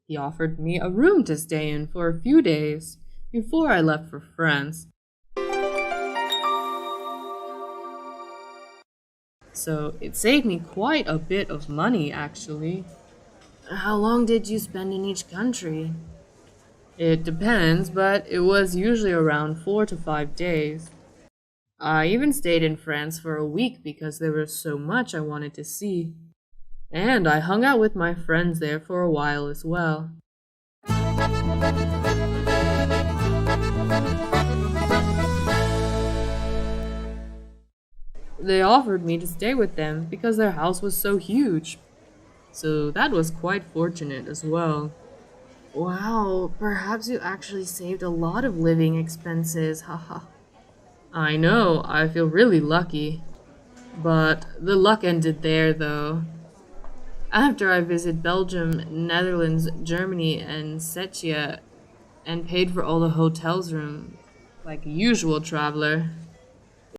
He offered me a room to stay in for a few days before I left for France. So it saved me quite a bit of money, actually. How long did you spend in each country? It depends, but it was usually around 4 to 5 days. I even stayed in France for a week because there was so much I wanted to see. And I hung out with my friends there for a while as well. They offered me to stay with them because their house was so huge. So that was quite fortunate as well. Wow, perhaps you actually saved a lot of living expenses, haha. I know, I feel really lucky. But the luck ended there though. After I visited Belgium, Netherlands, Germany, and Czechia and paid for all the hotel's room like a usual traveler,